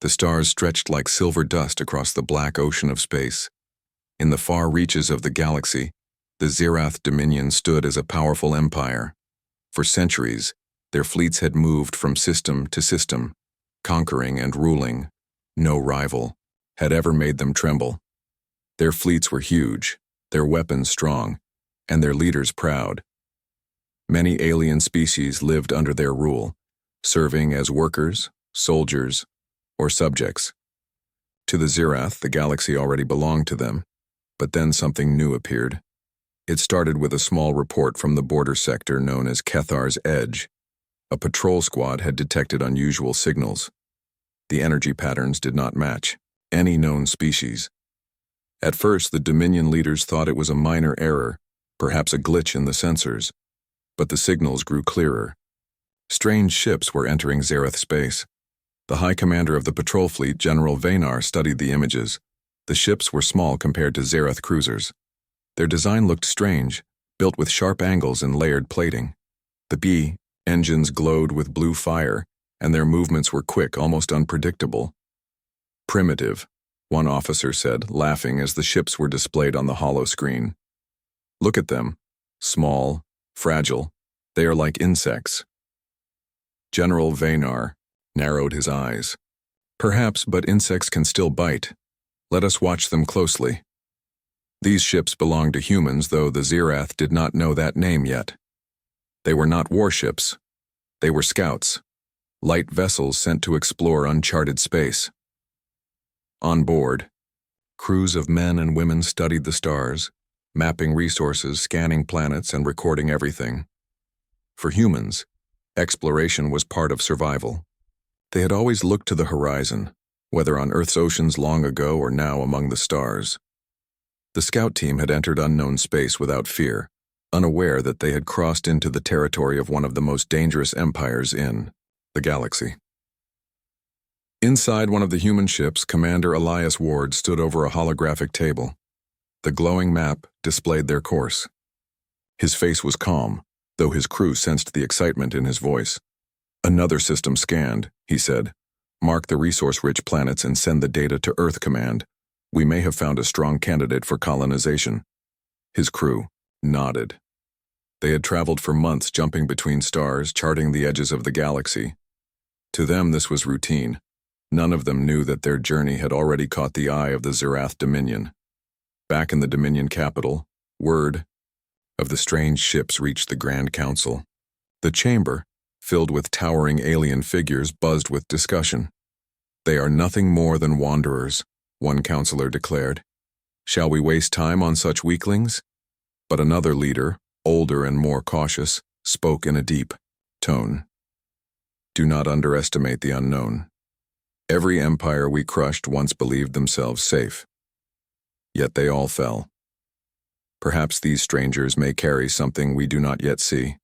The stars stretched like silver dust across the black ocean of space. In the far reaches of the galaxy, the Zirath Dominion stood as a powerful empire. For centuries, their fleets had moved from system to system, conquering and ruling. No rival had ever made them tremble. Their fleets were huge, their weapons strong, and their leaders proud. Many alien species lived under their rule, serving as workers, soldiers, or subjects. To the Zirath, the galaxy already belonged to them, but then something new appeared. It started with a small report from the border sector known as Kethar's Edge. A patrol squad had detected unusual signals. The energy patterns did not match any known species. At first, the Dominion leaders thought it was a minor error, perhaps a glitch in the sensors, but the signals grew clearer. Strange ships were entering Zirath space. The High Commander of the patrol fleet, General Vanar, studied the images. The ships were small compared to Zirath cruisers. Their design looked strange, built with sharp angles and layered plating. The B engines glowed with blue fire, and their movements were quick, almost unpredictable. Primitive, one officer said, laughing as the ships were displayed on the hollow screen. Look at them. Small, fragile. They are like insects. General Vanar narrowed his eyes. Perhaps, but insects can still bite. Let us watch them closely. These ships belonged to humans, though the Zirath did not know that name yet. They were not warships. They were scouts, light vessels sent to explore uncharted space. On board, crews of men and women studied the stars, mapping resources, scanning planets, and recording everything. For humans, exploration was part of survival. They had always looked to the horizon, whether on Earth's oceans long ago or now among the stars. The scout team had entered unknown space without fear, unaware that they had crossed into the territory of one of the most dangerous empires in the galaxy. Inside one of the human ships, Commander Elias Ward stood over a holographic table. The glowing map displayed their course. His face was calm, though his crew sensed the excitement in his voice. "Another system scanned," he said. "Mark the resource-rich planets and send the data to Earth Command. We may have found a strong candidate for colonization." His crew nodded. They had traveled for months, jumping between stars, charting the edges of the galaxy. To them, this was routine. None of them knew that their journey had already caught the eye of the Zirath Dominion. Back in the Dominion capital, word of the strange ships reached the Grand Council. The chamber, filled with towering alien figures, buzzed with discussion. "They are nothing more than wanderers," one counselor declared. "Shall we waste time on such weaklings?" But another leader, older and more cautious, spoke in a deep tone. "Do not underestimate the unknown. Every empire we crushed once believed themselves safe. Yet they all fell. Perhaps these strangers may carry something we do not yet see."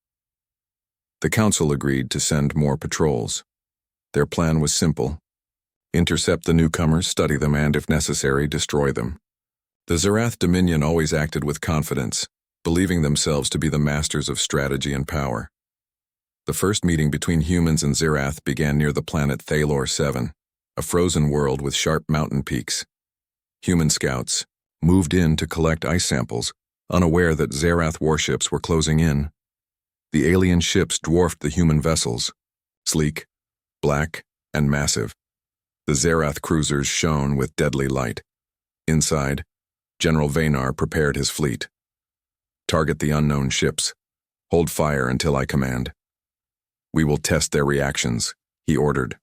The council agreed to send more patrols. Their plan was simple: intercept the newcomers, study them, and, if necessary, destroy them. The Zirath Dominion always acted with confidence, believing themselves to be the masters of strategy and power. The first meeting between humans and Zirath began near the planet Thalor 7, a frozen world with sharp mountain peaks. Human scouts moved in to collect ice samples, unaware that Zirath warships were closing in. The alien ships dwarfed the human vessels, sleek, black, and massive. The Zirath cruisers shone with deadly light. Inside, General Vanar prepared his fleet. "Target the unknown ships. Hold fire until I command." "We will test their reactions," he ordered.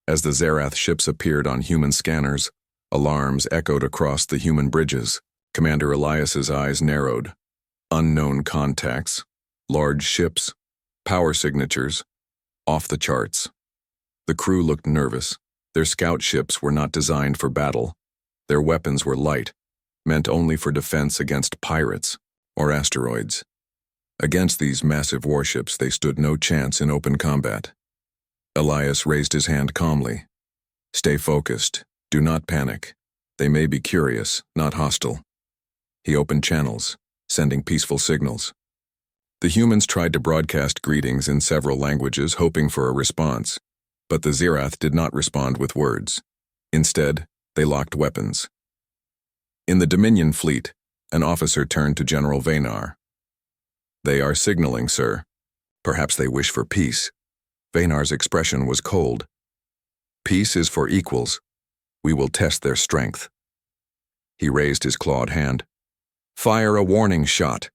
As the Zirath ships appeared on human scanners, alarms echoed across the human bridges. Commander Elias's eyes narrowed. Unknown contacts, large ships, power signatures, off the charts. The crew looked nervous. Their scout ships were not designed for battle. Their weapons were light, meant only for defense against pirates or asteroids. Against these massive warships, they stood no chance in open combat. Elias raised his hand calmly. "Stay focused. Do not panic. They may be curious, not hostile." He opened channels, sending peaceful signals. The humans tried to broadcast greetings in several languages, hoping for a response, but the Zirath did not respond with words. Instead, they locked weapons. In the Dominion fleet, an officer turned to General Vanar. "They are signaling, sir. Perhaps they wish for peace." Vanar's expression was cold. "Peace is for equals. We will test their strength." He raised his clawed hand. "Fire a warning shot."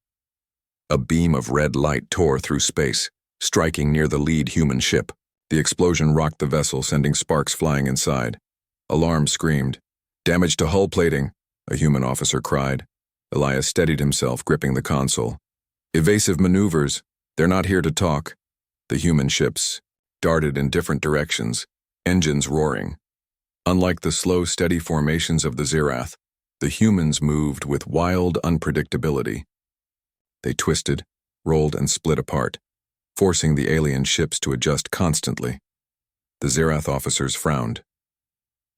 A beam of red light tore through space, striking near the lead human ship. The explosion rocked the vessel, sending sparks flying inside. Alarm screamed. "Damage to hull plating," a human officer cried. Elias steadied himself, gripping the console. "Evasive maneuvers. They're not here to talk." The human ships darted in different directions, engines roaring. Unlike the slow, steady formations of the Zirath, the humans moved with wild unpredictability. They twisted, rolled, and split apart, forcing the alien ships to adjust constantly. The Zirath officers frowned.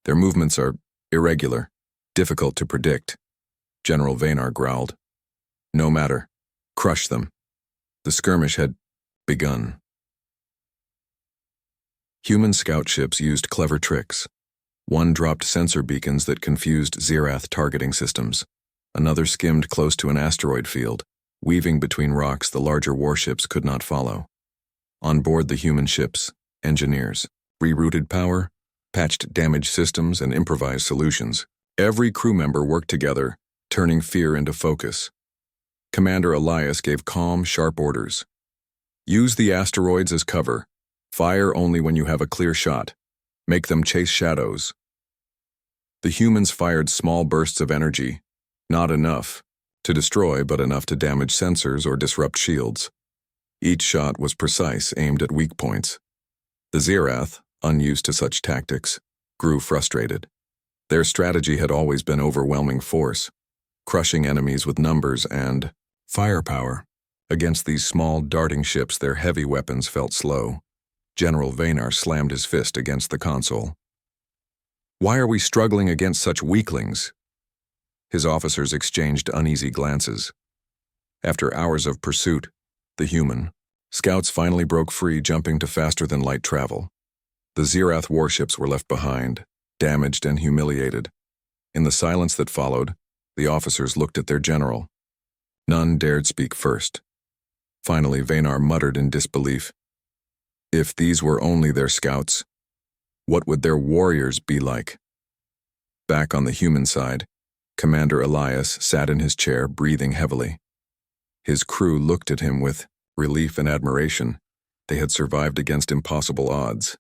"Their movements are irregular, difficult to predict." General Vanar growled. "No matter. Crush them." The skirmish had begun. Human scout ships used clever tricks. One dropped sensor beacons that confused Zirath targeting systems. Another skimmed close to an asteroid field, weaving between rocks the larger warships could not follow. On board the human ships, engineers rerouted power, patched damaged systems, and improvised solutions. Every crew member worked together, turning fear into focus. Commander Elias gave calm, sharp orders. "Use the asteroids as cover. Fire only when you have a clear shot. Make them chase shadows." The humans fired small bursts of energy, not enough to destroy, but enough to damage sensors or disrupt shields. Each shot was precise, aimed at weak points. The Zirath, unused to such tactics, grew frustrated. Their strategy had always been overwhelming force, crushing enemies with numbers and firepower. Against these small, darting ships, their heavy weapons felt slow. General Vanar slammed his fist against the console. "Why are we struggling against such weaklings?" His officers exchanged uneasy glances. After hours of pursuit, the human scouts finally broke free, jumping to faster-than-light travel. The Zirath warships were left behind, damaged and humiliated. In the silence that followed, the officers looked at their general. None dared speak first. Finally, Vanar muttered in disbelief. If these were only their scouts, what would their warriors be like? Back on the human side, Commander Elias sat in his chair, breathing heavily. His crew looked at him with relief and admiration. They had survived against impossible odds.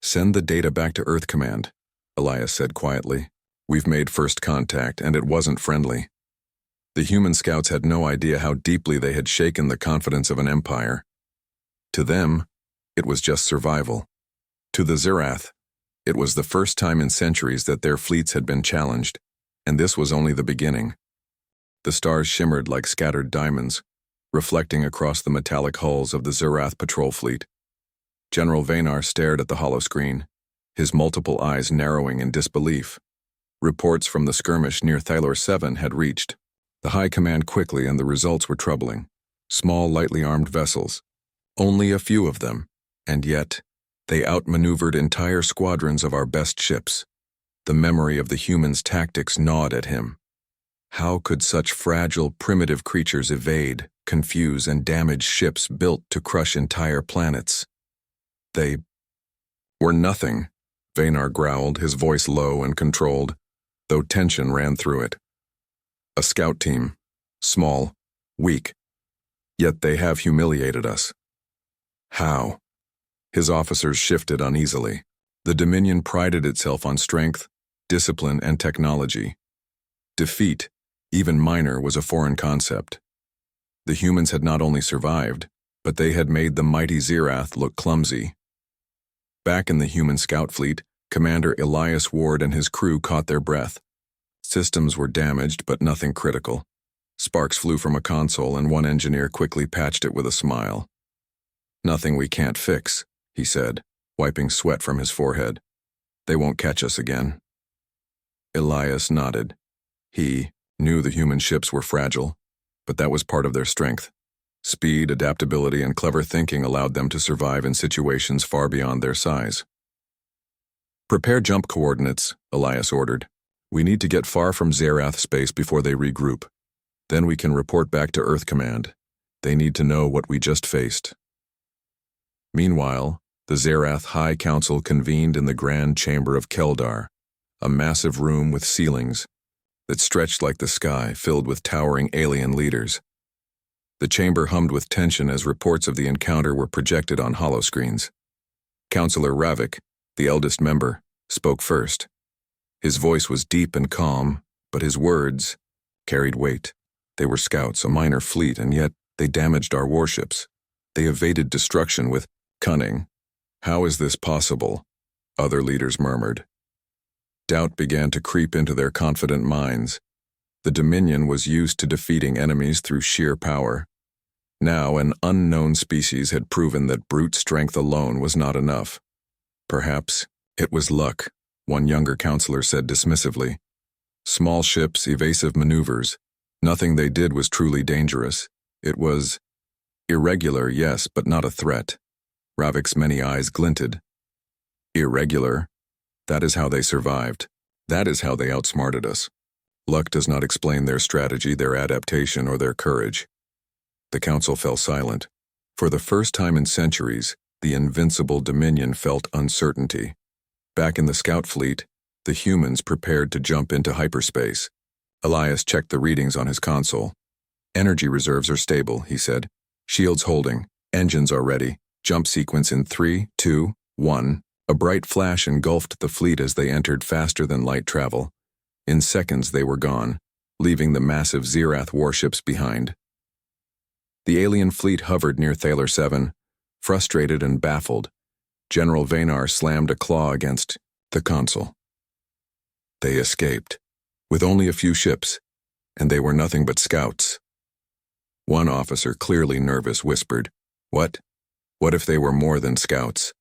"Send the data back to Earth Command," Elias said quietly. "We've made first contact, and it wasn't friendly." The human scouts had no idea how deeply they had shaken the confidence of an empire. To them, it was just survival. To the Zirath, it was the first time in centuries that their fleets had been challenged, and this was only the beginning. The stars shimmered like scattered diamonds, reflecting across the metallic hulls of the Zirath patrol fleet. General Vanar stared at the holoscreen, his multiple eyes narrowing in disbelief. Reports from the skirmish near Thylor 7 had reached the High Command quickly, and the results were troubling. Small, lightly armed vessels. Only a few of them. And yet, they outmaneuvered entire squadrons of our best ships. The memory of the humans' tactics gnawed at him. How could such fragile, primitive creatures evade, confuse, and damage ships built to crush entire planets? They were nothing, Vanar growled, his voice low and controlled, though tension ran through it. A scout team, small, weak, yet they have humiliated us. How? His officers shifted uneasily. The Dominion prided itself on strength, discipline, and technology. Defeat, even minor, was a foreign concept. The humans had not only survived, but they had made the mighty Zirath look clumsy. Back in the human scout fleet, Commander Elias Ward and his crew caught their breath. Systems were damaged, but nothing critical. Sparks flew from a console, and one engineer quickly patched it with a smile. "Nothing we can't fix," he said, wiping sweat from his forehead. "They won't catch us again." Elias nodded. He knew the human ships were fragile, but that was part of their strength. Speed, adaptability, and clever thinking allowed them to survive in situations far beyond their size. Prepare jump coordinates, Elias ordered. We need to get far from Zerath space before they regroup. Then we can report back to Earth Command. They need to know what we just faced. Meanwhile, the Zerath High Council convened in the Grand Chamber of Keldar, a massive room with ceilings that stretched like the sky, filled with towering alien leaders. The chamber hummed with tension as reports of the encounter were projected on holoscreens. Councillor Ravik, the eldest member, spoke first. His voice was deep and calm, but his words carried weight. They were scouts, a minor fleet, and yet they damaged our warships. They evaded destruction with cunning. How is this possible? Other leaders murmured. Doubt began to creep into their confident minds. The Dominion was used to defeating enemies through sheer power. Now an unknown species had proven that brute strength alone was not enough. Perhaps it was luck, one younger counselor said dismissively. Small ships, evasive maneuvers. Nothing they did was truly dangerous. It was irregular, yes, but not a threat. Ravik's many eyes glinted. Irregular? That is how they survived. That is how they outsmarted us. Luck does not explain their strategy, their adaptation, or their courage. The council fell silent. For the first time in centuries, the invincible Dominion felt uncertainty. Back in the scout fleet, the humans prepared to jump into hyperspace. Elias checked the readings on his console. Energy reserves are stable, he said. Shields holding. Engines are ready. Jump sequence in 3, 2, 1. A bright flash engulfed the fleet as they entered faster than light travel. In seconds they were gone, leaving the massive Zerath warships behind. The alien fleet hovered near Thaler 7, frustrated and baffled. General Vaynar slammed a claw against the console. They escaped, with only a few ships, and they were nothing but scouts. One officer, clearly nervous, whispered, "What? What if they were more than scouts?"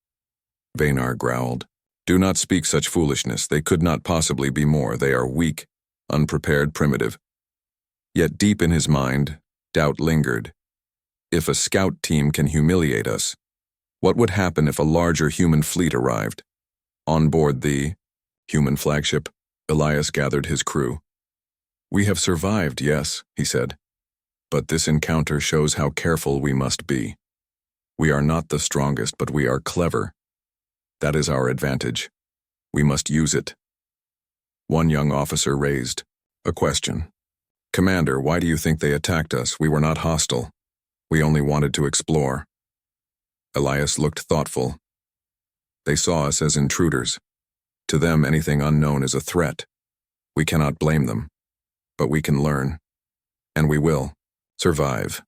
Vaynar growled, "Do not speak such foolishness. They could not possibly be more. They are weak, unprepared, primitive." Yet deep in his mind, doubt lingered. If a scout team can humiliate us, what would happen if a larger human fleet arrived? On board the human flagship, Elias gathered his crew. "We have survived, yes," he said. "But this encounter shows how careful we must be. We are not the strongest, but we are clever. That is our advantage. We must use it." One young officer raised a question. "Commander, why do you think they attacked us? We were not hostile. We only wanted to explore." Elias looked thoughtful. "They saw us as intruders. To them, anything unknown is a threat. We cannot blame them. But we can learn. And we will. Survive.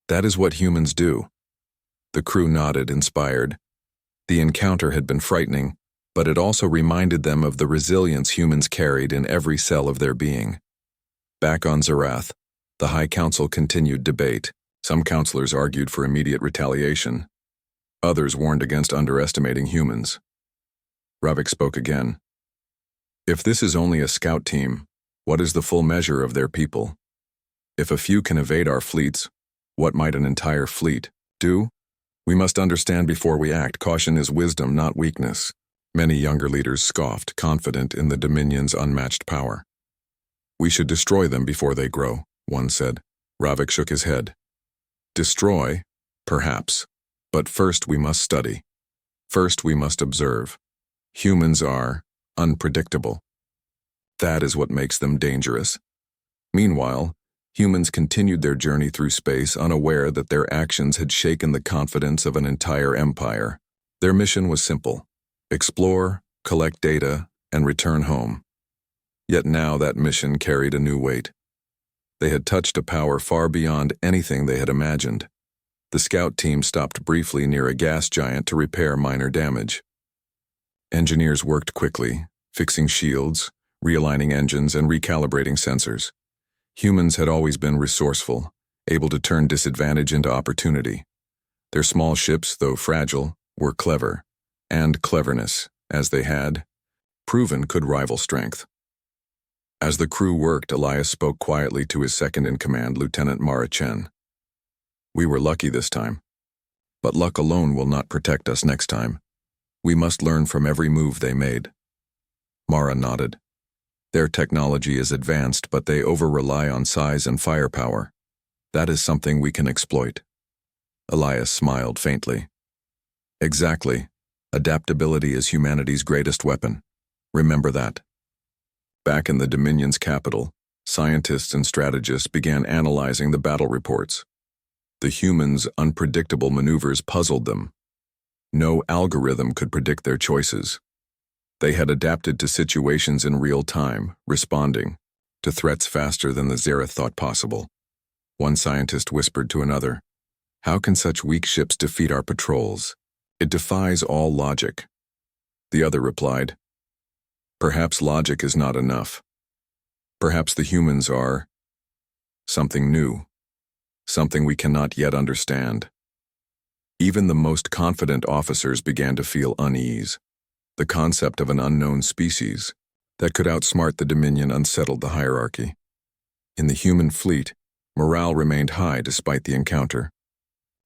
That is what humans do." The crew nodded, inspired. The encounter had been frightening, but it also reminded them of the resilience humans carried in every cell of their being. Back on Zerath, the High Council continued debate. Some counselors argued for immediate retaliation. Others warned against underestimating humans. Ravik spoke again. "If this is only a scout team, what is the full measure of their people? If a few can evade our fleets, what might an entire fleet do? We must understand before we act. Caution is wisdom, not weakness." Many younger leaders scoffed, confident in the Dominion's unmatched power. "We should destroy them before they grow," one said. Ravik shook his head. "Destroy? Perhaps. But first we must study. First we must observe. Humans are unpredictable. That is what makes them dangerous." Meanwhile, humans continued their journey through space, unaware that their actions had shaken the confidence of an entire empire. Their mission was simple: explore, collect data, and return home. Yet now that mission carried a new weight. They had touched a power far beyond anything they had imagined. The scout team stopped briefly near a gas giant to repair minor damage. Engineers worked quickly, fixing shields, realigning engines, and recalibrating sensors. Humans had always been resourceful, able to turn disadvantage into opportunity. Their small ships, though fragile, were clever, and cleverness, as they had proven, could rival strength. As the crew worked, Elias spoke quietly to his second-in-command, Lieutenant Mara Chen. "We were lucky this time. But luck alone will not protect us next time. We must learn from every move they made. Mara nodded. Their technology is advanced, but they over-rely on size and firepower. That is something we can exploit. Elias smiled faintly. Exactly. Adaptability is humanity's greatest weapon. Remember that. Back in the Dominion's capital, scientists and strategists began analyzing the battle reports. The humans' unpredictable maneuvers puzzled them. No algorithm could predict their choices. They had adapted to situations in real time, responding to threats faster than the Zereth thought possible. One scientist whispered to another, "How can such weak ships defeat our patrols? It defies all logic." The other replied, "Perhaps logic is not enough. Perhaps the humans are something new, something we cannot yet understand." Even the most confident officers began to feel unease. The concept of an unknown species that could outsmart the Dominion unsettled the hierarchy. In the human fleet, morale remained high despite the encounter.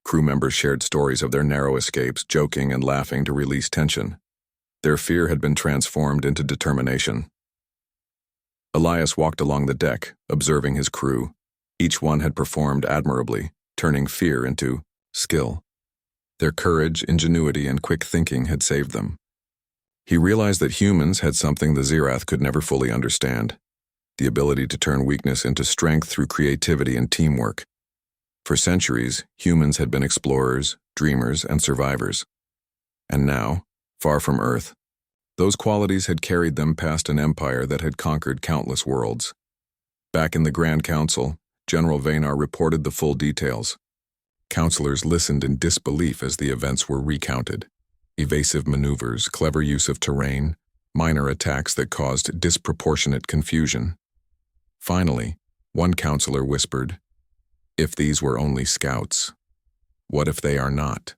Crew members shared stories of their narrow escapes, joking and laughing to release tension. Their fear had been transformed into determination. Elias walked along the deck, observing his crew. Each one had performed admirably, turning fear into skill. Their courage, ingenuity, and quick thinking had saved them. He realized that humans had something the Zerath could never fully understand: the ability to turn weakness into strength through creativity and teamwork. For centuries, humans had been explorers, dreamers, and survivors. And now, far from Earth, those qualities had carried them past an empire that had conquered countless worlds. Back in the Grand Council, General Vaynar reported the full details. Counselors listened in disbelief as the events were recounted. Evasive maneuvers, clever use of terrain, minor attacks that caused disproportionate confusion. Finally, one counselor whispered, "If these were only scouts, what if they are not?"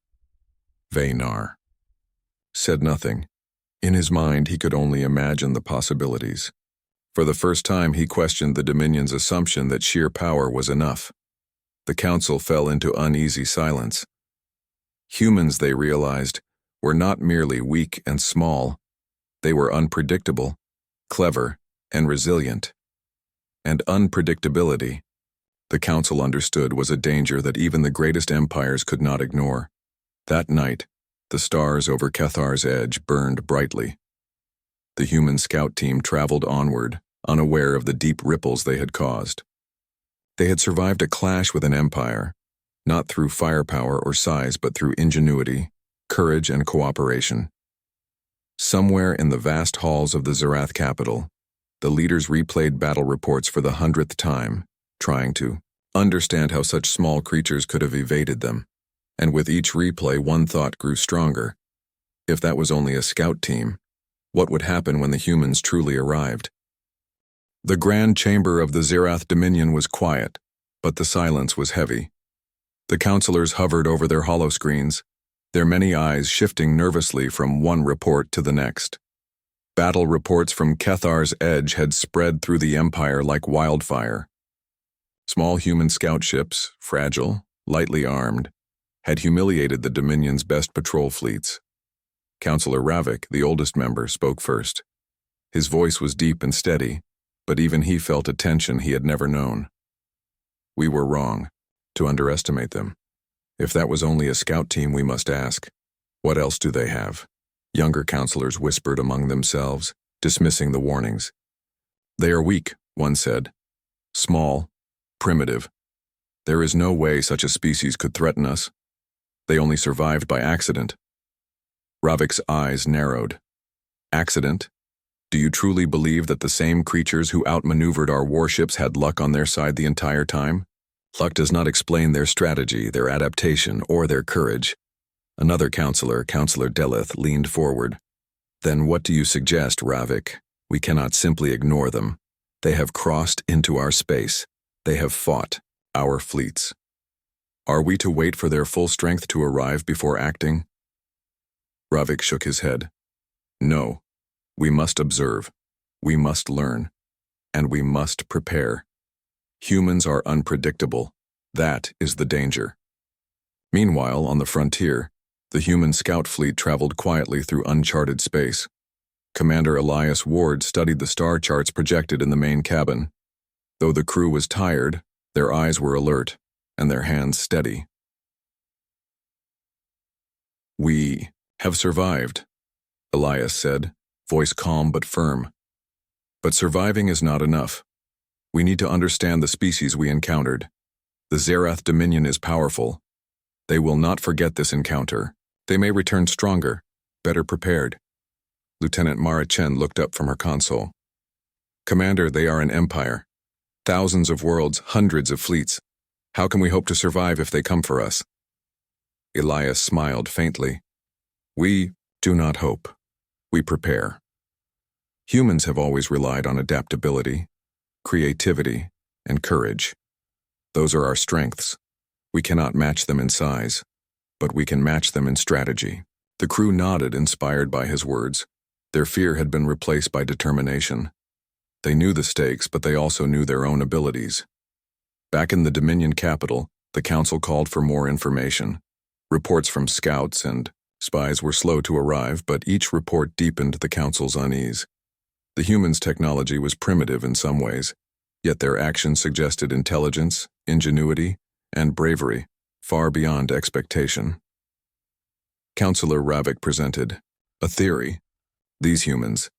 Vaynar said nothing. In his mind, he could only imagine the possibilities. For the first time, he questioned the Dominion's assumption that sheer power was enough. The council fell into uneasy silence. Humans, they realized, were not merely weak and small. They were unpredictable, clever, and resilient. And unpredictability, the council understood, was a danger that even the greatest empires could not ignore. That night, the stars over Cathar's edge burned brightly. The human scout team traveled onward, unaware of the deep ripples they had caused. They had survived a clash with an empire, not through firepower or size, but through ingenuity, courage, and cooperation. Somewhere in the vast halls of the Zerath capital, the leaders replayed battle reports for the 100th time, trying to understand how such small creatures could have evaded them. And with each replay, one thought grew stronger. If that was only a scout team, what would happen when the humans truly arrived? The grand chamber of the Zerath Dominion was quiet, but the silence was heavy. The counselors hovered over their holoscreens, their many eyes shifting nervously from one report to the next. Battle reports from Cathar's edge had spread through the empire like wildfire. Small human scout ships, fragile, lightly armed, had humiliated the Dominion's best patrol fleets. Counselor Ravik, the oldest member, spoke first. His voice was deep and steady, but even he felt a tension he had never known. "We were wrong to underestimate them. If that was only a scout team, we must ask, what else do they have?" Younger counselors whispered among themselves, dismissing the warnings. "They are weak," one said. "Small, primitive. There is no way such a species could threaten us. They only survived by accident." Ravik's eyes narrowed. "Accident? Do you truly believe that the same creatures who outmaneuvered our warships had luck on their side the entire time? Luck does not explain their strategy, their adaptation, or their courage." Another counselor, Counselor Delith, leaned forward. "Then what do you suggest, Ravik? We cannot simply ignore them. They have crossed into our space. They have fought our fleets. Are we to wait for their full strength to arrive before acting?" Ravik shook his head. "No. We must observe. We must learn. And we must prepare. Humans are unpredictable. That is the danger." Meanwhile, on the frontier, The human scout fleet traveled quietly through uncharted space. Commander Elias Ward studied the star charts projected in the main cabin. Though the crew was tired, their eyes were alert, and their hands steady. "We have survived," Elias said, voice calm but firm. "But surviving is not enough. We need to understand the species we encountered. The Zerath Dominion is powerful. They will not forget this encounter. They may return stronger, better prepared." Lieutenant Mara Chen looked up from her console. "Commander, they are an empire. Thousands of worlds, hundreds of fleets. How can we hope to survive if they come for us?" Elias smiled faintly. "We do not hope. We prepare. Humans have always relied on adaptability, creativity, and courage. Those are our strengths. We cannot match them in size, but we can match them in strategy." The crew nodded, inspired by his words. Their fear had been replaced by determination. They knew the stakes, but they also knew their own abilities. Back in the Dominion capital, the Council called for more information. Reports from scouts and spies were slow to arrive, but each report deepened the Council's unease. The humans' technology was primitive in some ways, yet their actions suggested intelligence, ingenuity, and bravery, far beyond expectation. Counselor Ravik presented a theory. These humans,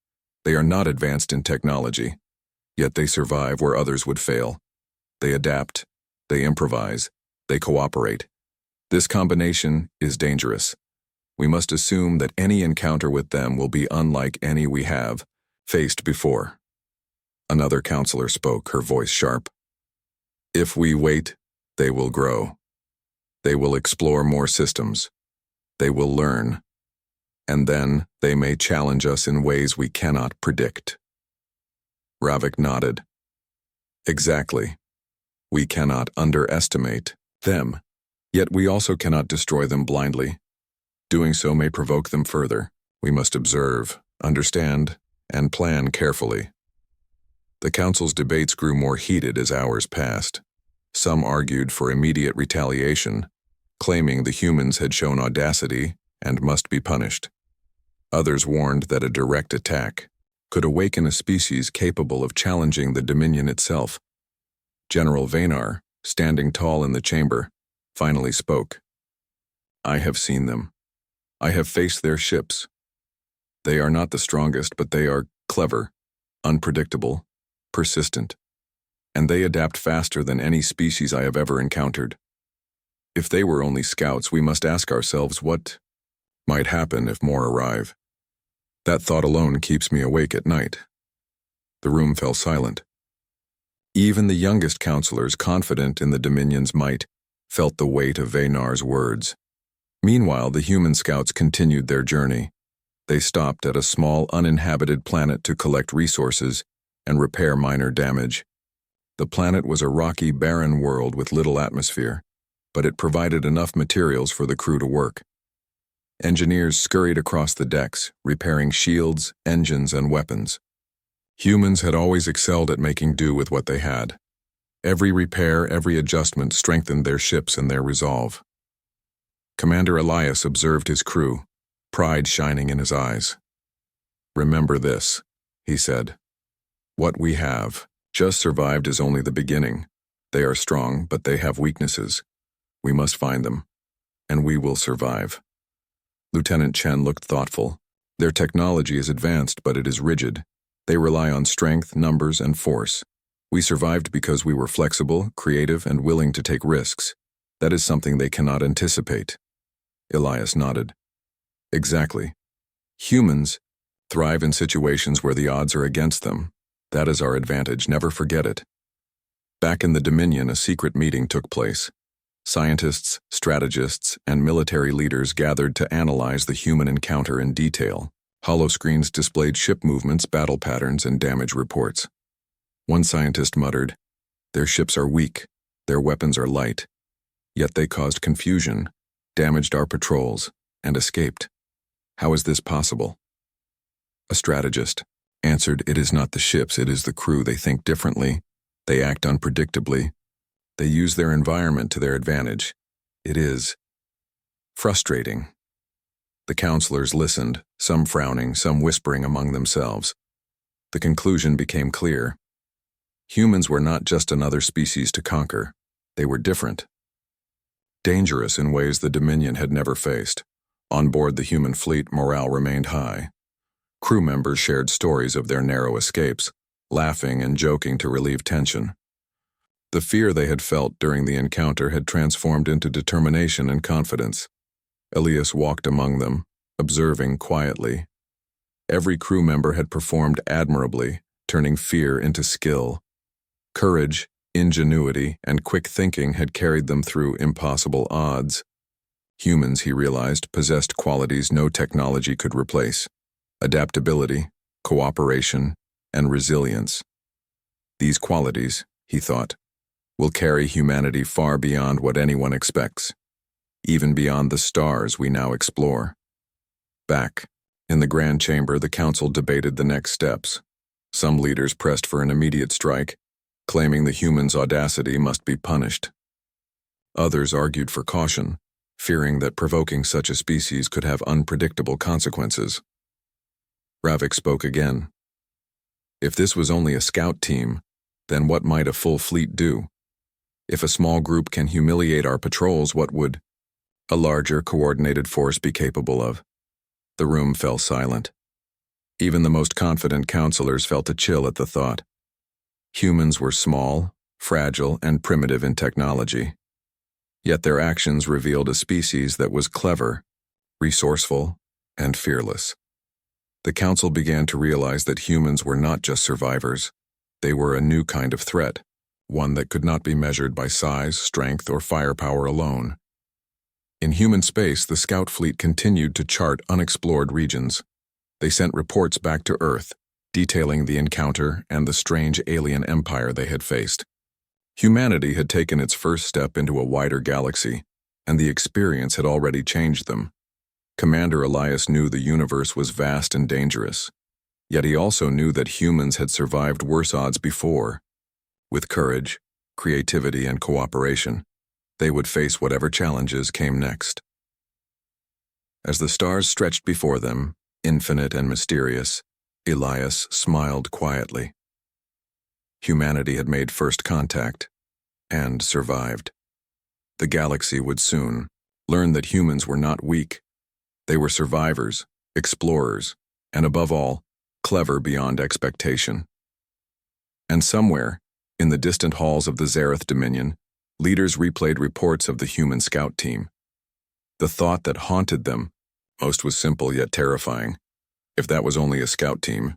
they are not advanced in technology, yet they survive where others would fail. They adapt, they improvise, they cooperate. This combination is dangerous. We must assume that any encounter with them will be unlike any we have faced before. Another counselor spoke, her voice sharp. "If we wait, they will grow. They will explore more systems. They will learn. And then they may challenge us in ways we cannot predict." Ravik nodded. "Exactly. We cannot underestimate them, yet we also cannot destroy them blindly. Doing so may provoke them further. We must observe, understand, and plan carefully." The Council's debates grew more heated as hours passed. Some argued for immediate retaliation, claiming the humans had shown audacity and must be punished. Others warned that a direct attack could awaken a species capable of challenging the Dominion itself. General Vaynar, standing tall in the chamber, finally spoke. "I have seen them. I have faced their ships. They are not the strongest, but they are clever, unpredictable, persistent, and they adapt faster than any species I have ever encountered. If they were only scouts, we must ask ourselves what might happen if more arrive. That thought alone keeps me awake at night." The room fell silent. Even the youngest counselors, confident in the Dominion's might, felt the weight of Vaynar's words. Meanwhile, the human scouts continued their journey. They stopped at a small, uninhabited planet to collect resources and repair minor damage. The planet was a rocky, barren world with little atmosphere, but it provided enough materials for the crew to work. Engineers scurried across the decks, repairing shields, engines, and weapons. Humans had always excelled at making do with what they had. Every repair, every adjustment strengthened their ships and their resolve. Commander Elias observed his crew, pride shining in his eyes. "Remember this," he said. "What we have just survived is only the beginning. They are strong, but they have weaknesses. We must find them, and we will survive." Lieutenant Chen looked thoughtful. "Their technology is advanced, but it is rigid. They rely on strength, numbers, and force. We survived because we were flexible, creative, and willing to take risks. That is something they cannot anticipate." Elias nodded. "Exactly. Humans thrive in situations where the odds are against them. That is our advantage, never forget it." Back in the Dominion, a secret meeting took place. Scientists, strategists, and military leaders gathered to analyze the human encounter in detail. Holoscreens displayed ship movements, battle patterns, and damage reports. One scientist muttered, "Their ships are weak, their weapons are light, yet they caused confusion, damaged our patrols, and escaped. How is this possible?" A strategist answered, "It is not the ships, it is the crew. They think differently. They act unpredictably. They use their environment to their advantage. It is frustrating, The counselors listened, some frowning, some whispering among themselves. The conclusion became clear. Humans were not just another species to conquer. They were different. Dangerous in ways the Dominion had never faced. On board the human fleet, morale remained high. Crew members shared stories of their narrow escapes, laughing and joking to relieve tension. The fear they had felt during the encounter had transformed into determination and confidence. Elias walked among them, observing quietly. Every crew member had performed admirably, turning fear into skill. Courage, ingenuity, and quick thinking had carried them through impossible odds. Humans, he realized, possessed qualities no technology could replace: adaptability, cooperation, and resilience. These qualities, he thought, will carry humanity far beyond what anyone expects, even beyond the stars we now explore. Back in the Grand Chamber, the Council debated the next steps. Some leaders pressed for an immediate strike, claiming the humans' audacity must be punished. Others argued for caution, fearing that provoking such a species could have unpredictable consequences. Ravik spoke again. If this was only a scout team, then what might a full fleet do? If a small group can humiliate our patrols, what would a larger, coordinated force be capable of? The room fell silent. Even the most confident counselors felt a chill at the thought. Humans were small, fragile, and primitive in technology. Yet their actions revealed a species that was clever, resourceful, and fearless. The Council began to realize that humans were not just survivors. They were a new kind of threat, one that could not be measured by size, strength, or firepower alone. In human space, the scout fleet continued to chart unexplored regions. They sent reports back to Earth, detailing the encounter and the strange alien empire they had faced. Humanity had taken its first step into a wider galaxy, and the experience had already changed them. Commander Elias knew the universe was vast and dangerous, yet he also knew that humans had survived worse odds before. With courage, creativity, and cooperation, they would face whatever challenges came next. As the stars stretched before them, infinite and mysterious, Elias smiled quietly. Humanity had made first contact, and survived. The galaxy would soon learn that humans were not weak. They were survivors, explorers, and above all, clever beyond expectation. And somewhere, in the distant halls of the Zareth Dominion, leaders replayed reports of the human scout team. The thought that haunted them most was simple yet terrifying. If that was only a scout team,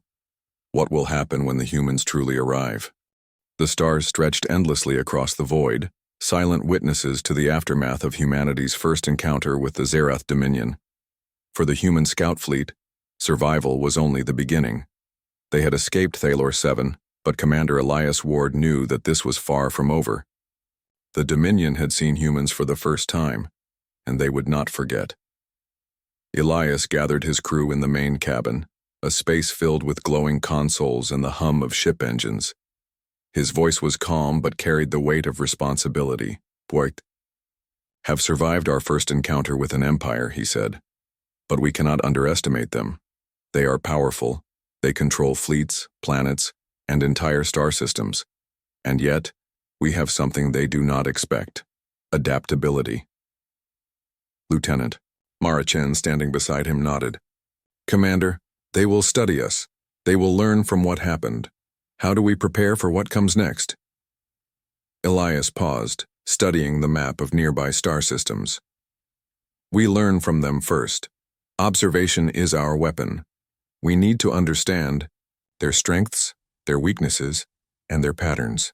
what will happen when the humans truly arrive? The stars stretched endlessly across the void, silent witnesses to the aftermath of humanity's first encounter with the Zareth Dominion. For the human scout fleet, survival was only the beginning. They had escaped Thalor 7, but Commander Elias Ward knew that this was far from over. The Dominion had seen humans for the first time, and they would not forget. Elias gathered his crew in the main cabin, a space filled with glowing consoles and the hum of ship engines. His voice was calm but carried the weight of responsibility. "We have survived our first encounter with an empire," he said. "But we cannot underestimate them. They are powerful. They control fleets, planets, and entire star systems. And yet, we have something they do not expect: adaptability." Lieutenant Marachen, standing beside him, nodded. "Commander, they will study us. They will learn from what happened. How do we prepare for what comes next?" Elias paused, studying the map of nearby star systems. "We learn from them first. Observation is our weapon. We need to understand their strengths, their weaknesses, and their patterns.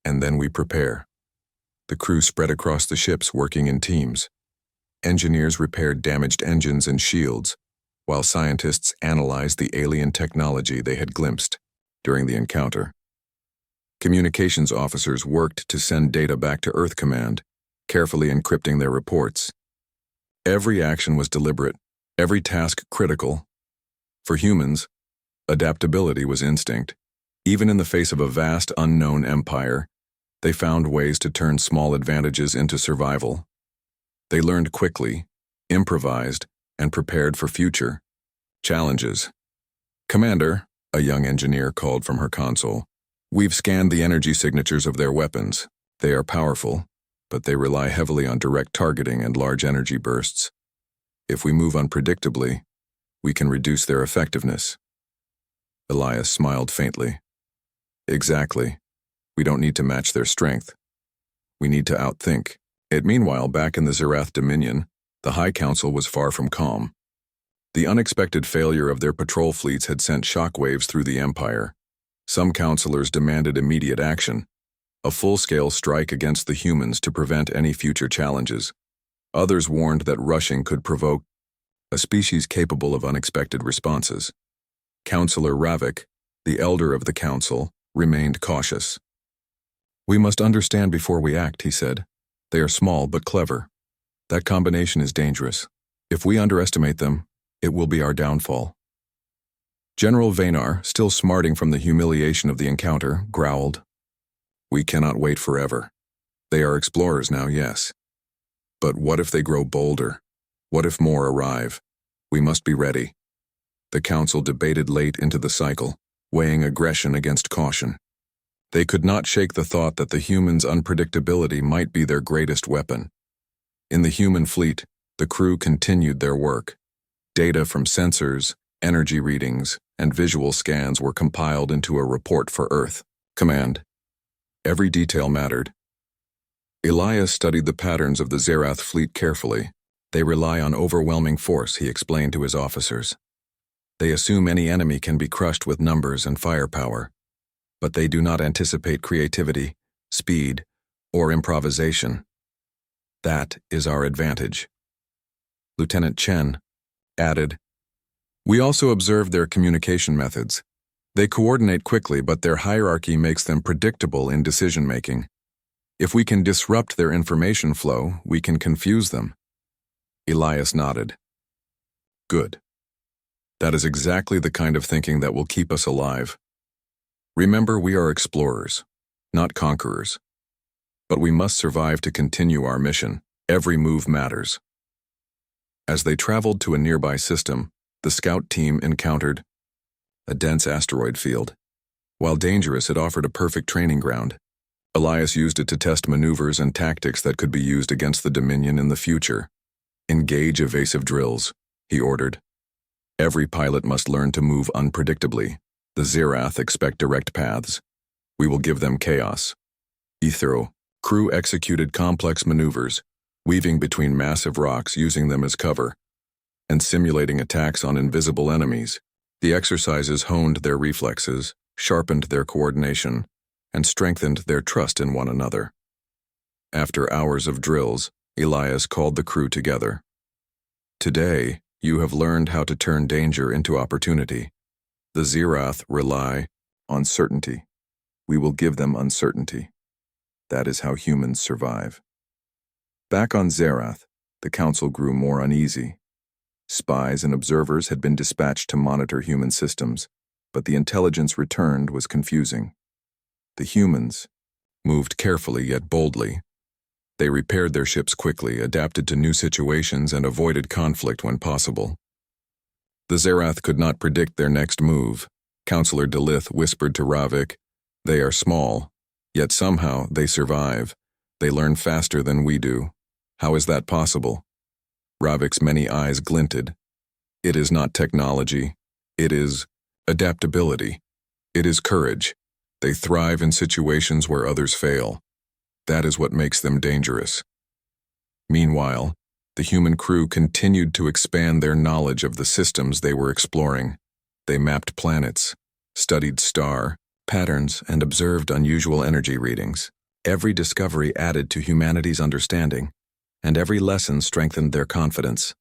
And then we prepare." The crew spread across the ships, working in teams. Engineers repaired damaged engines and shields, while scientists analyzed the alien technology they had glimpsed during the encounter. Communications officers worked to send data back to Earth Command, carefully encrypting their reports. Every action was deliberate, every task critical. For humans, adaptability was instinct. Even in the face of a vast unknown empire, they found ways to turn small advantages into survival. They learned quickly, improvised, and prepared for future challenges. "Commander," a young engineer called from her console, "we've scanned the energy signatures of their weapons. They are powerful, but they rely heavily on direct targeting and large energy bursts. If we move unpredictably, we can reduce their effectiveness." Elias smiled faintly. "Exactly. We don't need to match their strength. We need to outthink it." Meanwhile, back in the Zerath Dominion, the High Council was far from calm. The unexpected failure of their patrol fleets had sent shockwaves through the Empire. Some councilors demanded immediate action, a full-scale strike against the humans to prevent any future challenges. Others warned that rushing could provoke a species capable of unexpected responses. Councillor Ravik, the elder of the council, remained cautious. "We must understand before we act," he said. "They are small but clever. That combination is dangerous. If we underestimate them, it will be our downfall." General Vaynar, still smarting from the humiliation of the encounter, growled, "We cannot wait forever. They are explorers now, yes. But what if they grow bolder? What if more arrive? We must be ready." The council debated late into the cycle, weighing aggression against caution. They could not shake the thought that the humans' unpredictability might be their greatest weapon. In the human fleet, the crew continued their work. Data from sensors, energy readings, and visual scans were compiled into a report for Earth Command. Every detail mattered. Elias studied the patterns of the Zerath fleet carefully. "They rely on overwhelming force," he explained to his officers. "They assume any enemy can be crushed with numbers and firepower, but they do not anticipate creativity, speed, or improvisation. That is our advantage." Lieutenant Chen added, "We also observed their communication methods. They coordinate quickly, but their hierarchy makes them predictable in decision-making. If we can disrupt their information flow, we can confuse them." Elias nodded. "Good. That is exactly the kind of thinking that will keep us alive. Remember, we are explorers, not conquerors. But we must survive to continue our mission. Every move matters." As they traveled to a nearby system, the scout team encountered a dense asteroid field. While dangerous, it offered a perfect training ground. Elias used it to test maneuvers and tactics that could be used against the Dominion in the future. "Engage evasive drills," he ordered. "Every pilot must learn to move unpredictably. The Zerath expect direct paths. We will give them chaos." Crew executed complex maneuvers, weaving between massive rocks, using them as cover, and simulating attacks on invisible enemies. The exercises honed their reflexes, sharpened their coordination, and strengthened their trust in one another. After hours of drills, Elias called the crew together. "Today, you have learned how to turn danger into opportunity. The Zerath rely on certainty. We will give them uncertainty. That is how humans survive." Back on Zerath, the council grew more uneasy. Spies and observers had been dispatched to monitor human systems, but the intelligence returned was confusing. The humans moved carefully yet boldly. They repaired their ships quickly, adapted to new situations, and avoided conflict when possible. The Zerath could not predict their next move. Counselor Delith whispered to Ravik, "They are small, yet somehow they survive. They learn faster than we do. How is that possible?" Ravik's many eyes glinted. "It is not technology. It is adaptability. It is courage. They thrive in situations where others fail. That is what makes them dangerous." Meanwhile, the human crew continued to expand their knowledge of the systems they were exploring. They mapped planets, studied star patterns, and observed unusual energy readings. Every discovery added to humanity's understanding, and every lesson strengthened their confidence.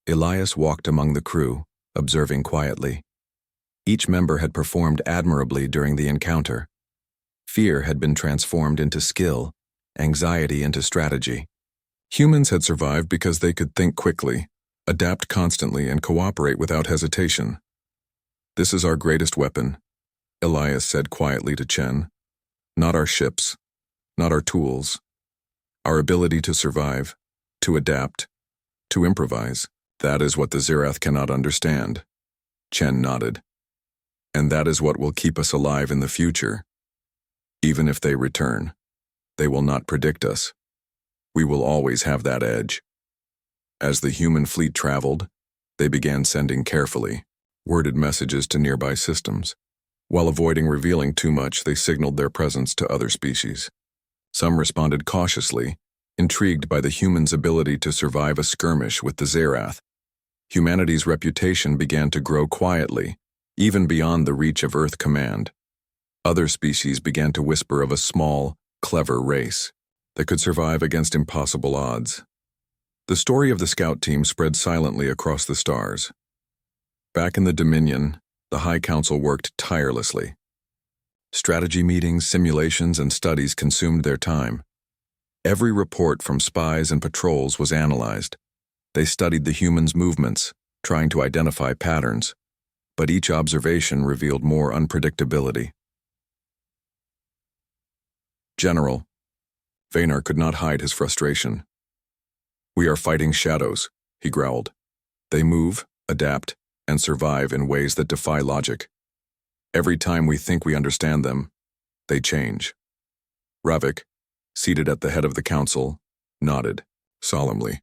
Elias walked among the crew, observing quietly. Each member had performed admirably during the encounter. Fear had been transformed into skill, anxiety into strategy. Humans had survived because they could think quickly, adapt constantly, and cooperate without hesitation. "This is our greatest weapon," Elias said quietly to Chen. "Not our ships, not our tools. Our ability to survive, to adapt, to improvise. That is what the Zerath cannot understand. Chen nodded. And that is what will keep us alive in the future. Even if they return, they will not predict us. We will always have that edge. As the human fleet traveled, they began sending carefully worded messages to nearby systems. While avoiding revealing too much, they signaled their presence to other species. Some responded cautiously, intrigued by the humans' ability to survive a skirmish with the Zerath. Humanity's reputation began to grow quietly, even beyond the reach of Earth Command. Other species began to whisper of a small, clever race that could survive against impossible odds. The story of the scout team spread silently across the stars. Back in the Dominion, the High Council worked tirelessly. Strategy meetings, simulations, and studies consumed their time. Every report from spies and patrols was analyzed. They studied the humans' movements, trying to identify patterns, but each observation revealed more unpredictability. General, Vayner could not hide his frustration. "We are fighting shadows," he growled. "They move, adapt, and survive in ways that defy logic. Every time we think we understand them, they change." Ravik, seated at the head of the council, nodded solemnly.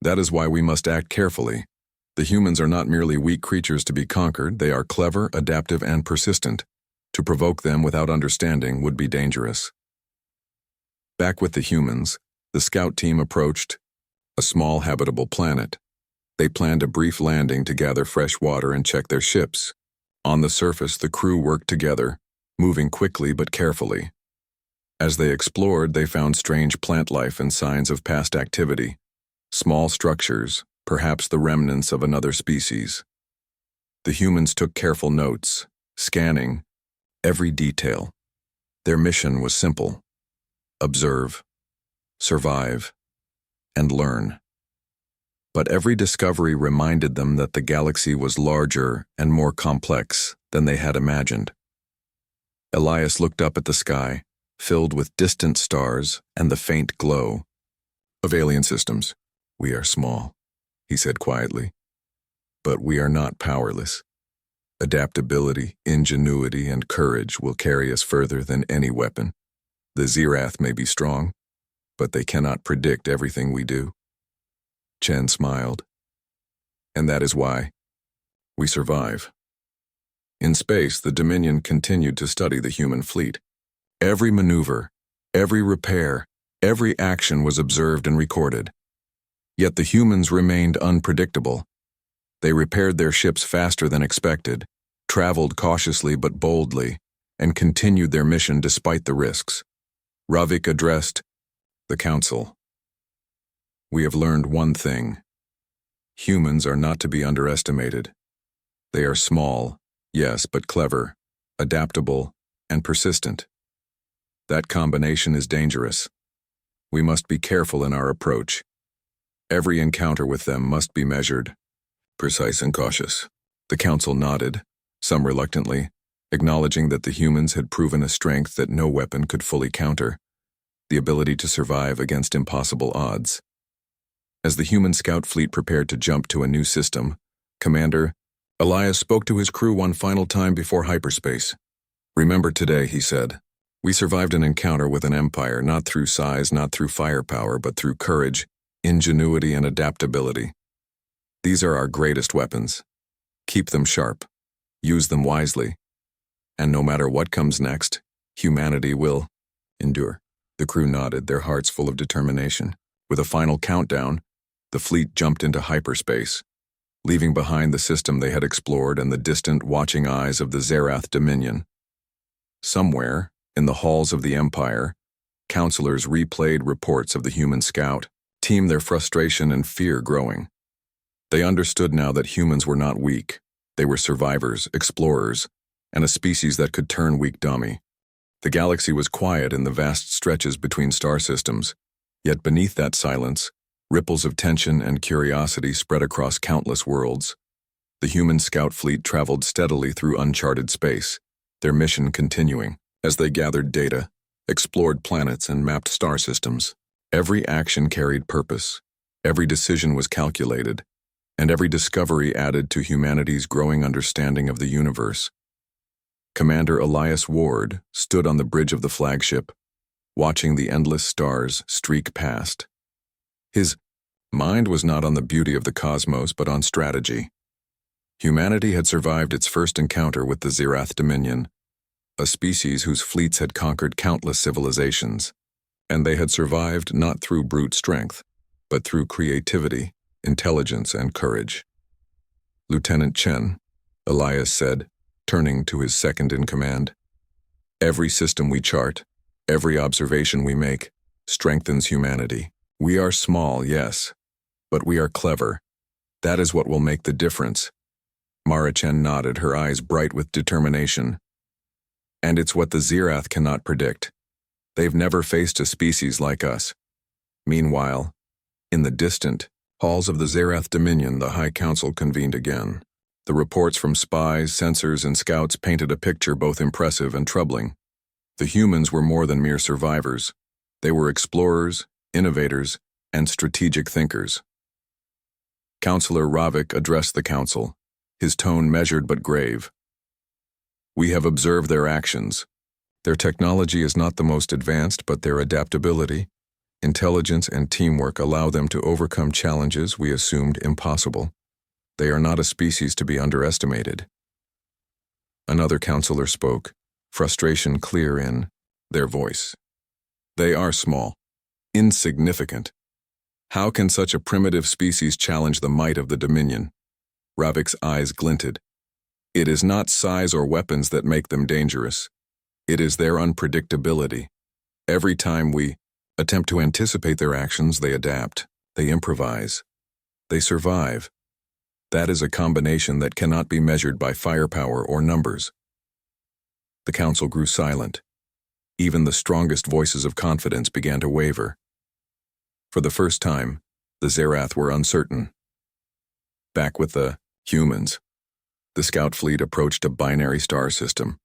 "That is why we must act carefully. The humans are not merely weak creatures to be conquered, they are clever, adaptive, and persistent. To provoke them without understanding would be dangerous." Back with the humans, the scout team approached a small habitable planet. They planned a brief landing to gather fresh water and check their ships. On the surface, the crew worked together, moving quickly but carefully. As they explored, they found strange plant life and signs of past activity. Small structures, perhaps the remnants of another species. The humans took careful notes, scanning every detail. Their mission was simple: observe, survive, and learn. But every discovery reminded them that the galaxy was larger and more complex than they had imagined. Elias looked up at the sky, filled with distant stars and the faint glow of alien systems. "We are small," he said quietly, "but we are not powerless. Adaptability, ingenuity, and courage will carry us further than any weapon. The Zerath may be strong, but they cannot predict everything we do." Chen smiled. "And that is why we survive." In space, the Dominion continued to study the human fleet. Every maneuver, every repair, every action was observed and recorded. Yet the humans remained unpredictable. They repaired their ships faster than expected, traveled cautiously but boldly, and continued their mission despite the risks. Ravik addressed the council. "We have learned one thing. Humans are not to be underestimated. They are small, yes, but clever, adaptable, and persistent. That combination is dangerous. We must be careful in our approach. Every encounter with them must be measured, precise and cautious." The council nodded, some reluctantly, acknowledging that the humans had proven a strength that no weapon could fully counter: the ability to survive against impossible odds. As the human scout fleet prepared to jump to a new system, Commander Elias spoke to his crew one final time before hyperspace. "Remember today," he said, "we survived an encounter with an empire, not through size, not through firepower, but through courage, ingenuity, and adaptability. These are our greatest weapons. Keep them sharp, use them wisely, and no matter what comes next, humanity will endure." The crew nodded, their hearts full of determination. With a final countdown, the fleet jumped into hyperspace, leaving behind the system they had explored and the distant watching eyes of the Zerath Dominion. Somewhere, in the halls of the Empire, counselors replayed reports of the human scout team, their frustration and fear growing. They understood now that humans were not weak. They were survivors, explorers, and a species that could turn weak dummy. The galaxy was quiet in the vast stretches between star systems, yet beneath that silence, ripples of tension and curiosity spread across countless worlds. The human scout fleet traveled steadily through uncharted space, their mission continuing. As they gathered data, explored planets, and mapped star systems, every action carried purpose. Every decision was calculated, and every discovery added to humanity's growing understanding of the universe. Commander Elias Ward stood on the bridge of the flagship, watching the endless stars streak past. His mind was not on the beauty of the cosmos, but on strategy. Humanity had survived its first encounter with the Zirath Dominion, a species whose fleets had conquered countless civilizations, and they had survived not through brute strength, but through creativity, intelligence, and courage. Lieutenant Chen, Elias said, turning to his second-in-command, "Every system we chart, every observation we make, strengthens humanity. We are small, yes, but we are clever. That is what will make the difference." Mara Chen nodded, her eyes bright with determination. "And it's what the Zirath cannot predict. They've never faced a species like us." Meanwhile, in the distant halls of the Zirath Dominion, the High Council convened again. The reports from spies, sensors, and scouts painted a picture both impressive and troubling. The humans were more than mere survivors. They were explorers, innovators, and strategic thinkers. Councillor Ravik addressed the council, his tone measured but grave. "We have observed their actions. Their technology is not the most advanced, but their adaptability, intelligence, and teamwork allow them to overcome challenges we assumed impossible. They are not a species to be underestimated." Another councillor spoke, frustration clear in their voice. "They are small, insignificant. How can such a primitive species challenge the might of the Dominion?" Ravik's eyes glinted. "It is not size or weapons that make them dangerous. It is their unpredictability. Every time we attempt to anticipate their actions, they adapt, they improvise, they survive. That is a combination that cannot be measured by firepower or numbers." The council grew silent. Even the strongest voices of confidence began to waver. For the first time, the Zirath were uncertain. Back with the humans, the scout fleet approached a binary star system,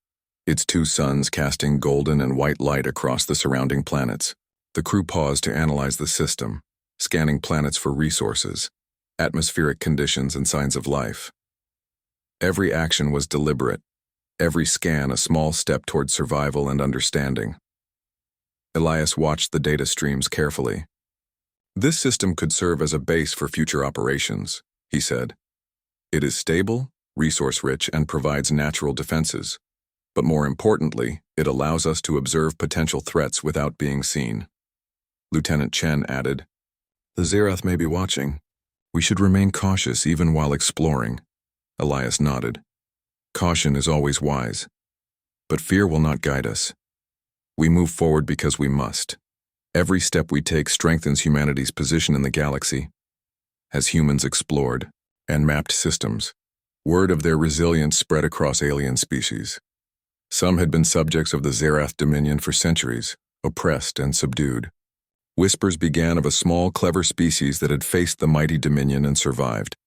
its two suns casting golden and white light across the surrounding planets. The crew paused to analyze the system, scanning planets for resources, atmospheric conditions, and signs of life. Every action was deliberate, every scan a small step toward survival and understanding. Elias watched the data streams carefully. "This system could serve as a base for future operations," he said. "It is stable, resource-rich, and provides natural defenses. But more importantly, it allows us to observe potential threats without being seen." Lieutenant Chen added, "The Zirath may be watching. We should remain cautious even while exploring." Elias nodded. "Caution is always wise. But fear will not guide us. We move forward because we must. Every step we take strengthens humanity's position in the galaxy. As humans explored and mapped systems, word of their resilience spread across alien species. Some had been subjects of the Zirath Dominion for centuries, oppressed and subdued. Whispers began of a small, clever species that had faced the mighty Dominion and survived.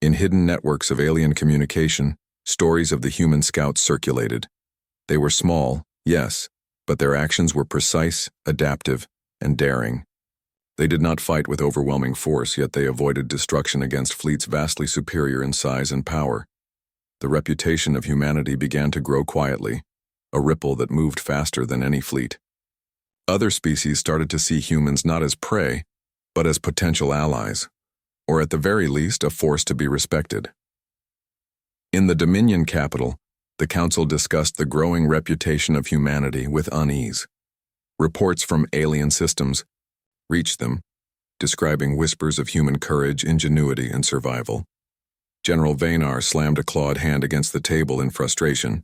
In hidden networks of alien communication, stories of the human scouts circulated. They were small, yes, but their actions were precise, adaptive, and daring. They did not fight with overwhelming force, yet they avoided destruction against fleets vastly superior in size and power. The reputation of humanity began to grow quietly, a ripple that moved faster than any fleet. Other species started to see humans not as prey, but as potential allies, or at the very least a force to be respected. In the Dominion capital, the Council discussed the growing reputation of humanity with unease. Reports from alien systems reached them, describing whispers of human courage, ingenuity, and survival. General Vaynar slammed a clawed hand against the table in frustration.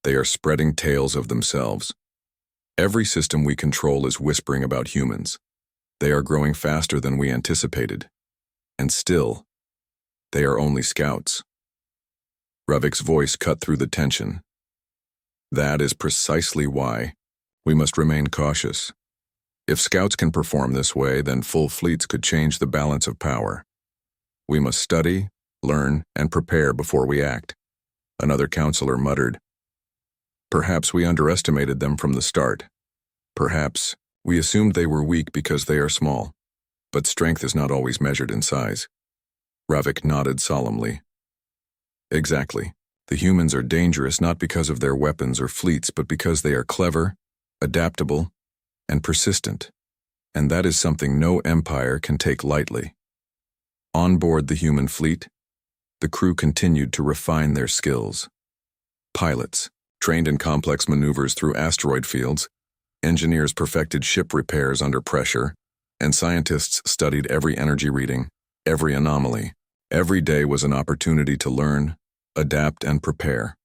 "They are spreading tales of themselves. Every system we control is whispering about humans. They are growing faster than we anticipated. And still, they are only scouts." Ravik's voice cut through the tension. "That is precisely why we must remain cautious. If scouts can perform this way, then full fleets could change the balance of power. We must study, learn, and prepare before we act." Another counselor muttered, "Perhaps we underestimated them from the start. Perhaps we assumed they were weak because they are small. But strength is not always measured in size." Ravik nodded solemnly. Exactly. The humans are dangerous not because of their weapons or fleets, but because they are clever, adaptable, and persistent. And that is something no empire can take lightly. On board the human fleet, the crew continued to refine their skills. Pilots, trained in complex maneuvers through asteroid fields, engineers perfected ship repairs under pressure, and scientists studied every energy reading, every anomaly. Every day was an opportunity to learn, adapt, and prepare.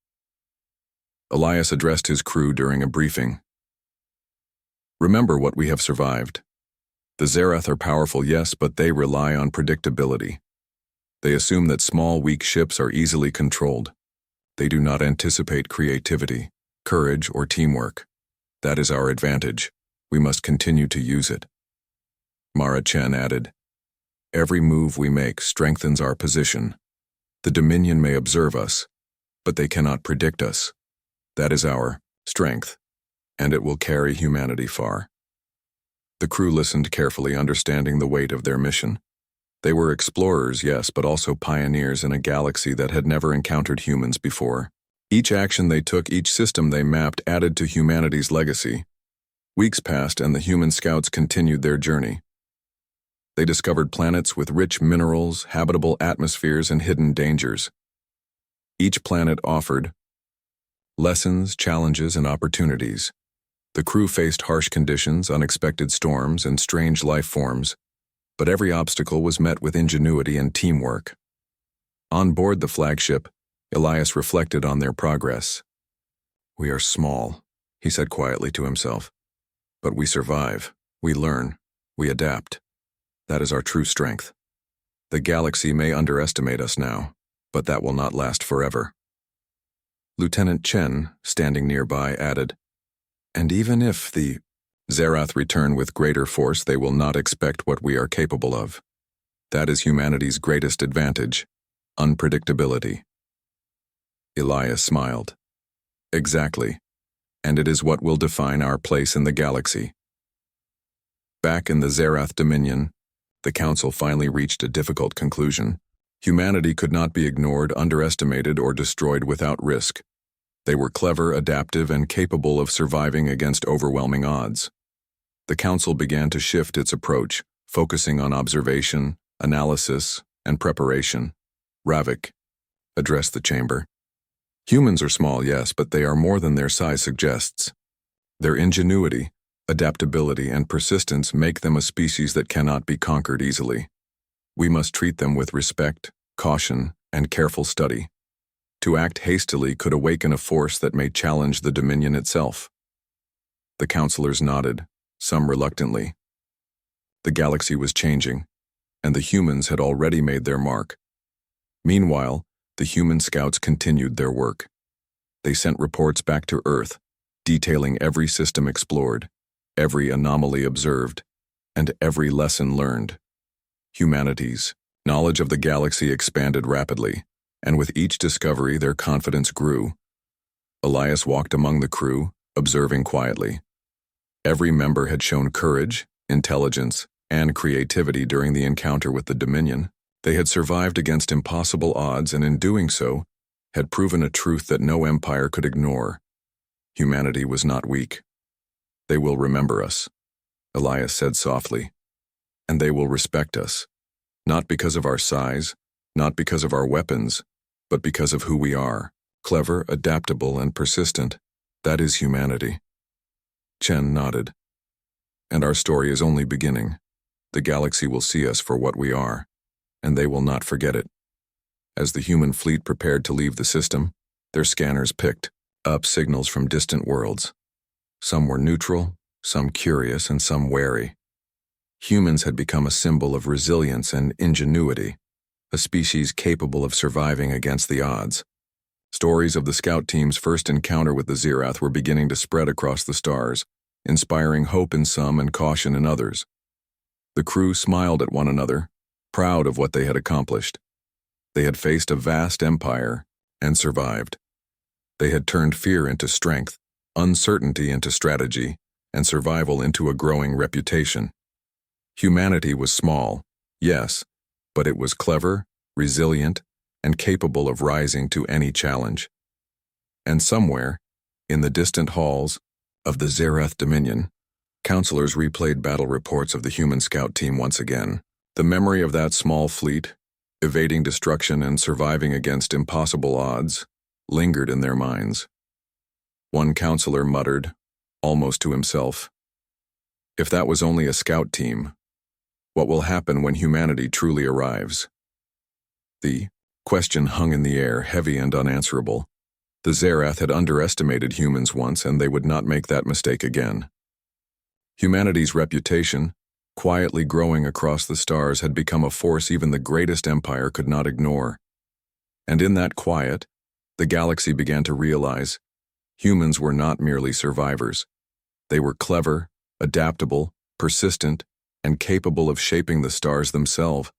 Elias addressed his crew during a briefing. Remember what we have survived. The Zerath are powerful, yes, but they rely on predictability. They assume that small, weak ships are easily controlled. They do not anticipate creativity, courage, or teamwork. That is our advantage. We must continue to use it. Mara Chen added, Every move we make strengthens our position. The Dominion may observe us, but they cannot predict us. That is our strength, and it will carry humanity far. The crew listened carefully, understanding the weight of their mission. They were explorers, yes, but also pioneers in a galaxy that had never encountered humans before. Each action they took, each system they mapped added to humanity's legacy. Weeks passed and the human scouts continued their journey. They discovered planets with rich minerals, habitable atmospheres, and hidden dangers. Each planet offered lessons, challenges, and opportunities. The crew faced harsh conditions, unexpected storms, and strange life forms, but every obstacle was met with ingenuity and teamwork. On board the flagship, Elias reflected on their progress. We are small, he said quietly to himself, but we survive, we learn, we adapt. That is our true strength. The galaxy may underestimate us now, but that will not last forever. Lieutenant Chen, standing nearby, added, And even if the Zerath return with greater force, they will not expect what we are capable of. That is humanity's greatest advantage, unpredictability. Elias smiled. Exactly, and it is what will define our place in the galaxy. Back in the Zerath Dominion, the Council finally reached a difficult conclusion. Humanity could not be ignored, underestimated, or destroyed without risk. They were clever, adaptive, and capable of surviving against overwhelming odds. The Council began to shift its approach, focusing on observation, analysis, and preparation. Ravik addressed the chamber. Humans are small, yes, but they are more than their size suggests. Their ingenuity, adaptability, and persistence make them a species that cannot be conquered easily. We must treat them with respect, caution, and careful study. To act hastily could awaken a force that may challenge the Dominion itself. The counselors nodded, some reluctantly. The galaxy was changing, and the humans had already made their mark. Meanwhile, the human scouts continued their work. They sent reports back to Earth, detailing every system explored, every anomaly observed, and every lesson learned. Humanity's knowledge of the galaxy expanded rapidly, and with each discovery their confidence grew. Elias walked among the crew, observing quietly. Every member had shown courage, intelligence, and creativity during the encounter with the Dominion. They had survived against impossible odds, and in doing so, had proven a truth that no empire could ignore. Humanity was not weak. They will remember us, Elias said softly, and they will respect us, not because of our size, not because of our weapons, but because of who we are, clever, adaptable, and persistent. That is humanity. Chen nodded. And our story is only beginning. The galaxy will see us for what we are, and they will not forget it. As the human fleet prepared to leave the system, their scanners picked up signals from distant worlds. Some were neutral, some curious, and some wary. Humans had become a symbol of resilience and ingenuity, a species capable of surviving against the odds. Stories of the scout team's first encounter with the Zerath were beginning to spread across the stars, inspiring hope in some and caution in others. The crew smiled at one another, proud of what they had accomplished. They had faced a vast empire and survived. They had turned fear into strength, uncertainty into strategy, and survival into a growing reputation. Humanity was small, yes, but it was clever, resilient, and capable of rising to any challenge. And somewhere, in the distant halls of the Zereth Dominion, counselors replayed battle reports of the human scout team once again. The memory of that small fleet, evading destruction and surviving against impossible odds, lingered in their minds. One counselor muttered, almost to himself, "If that was only a scout team, what will happen when humanity truly arrives?" The question hung in the air, heavy and unanswerable. The Zerath had underestimated humans once, and they would not make that mistake again. Humanity's reputation, quietly growing across the stars, had become a force even the greatest empire could not ignore. And in that quiet, the galaxy began to realize humans were not merely survivors. They were clever, adaptable, persistent, and capable of shaping the stars themselves.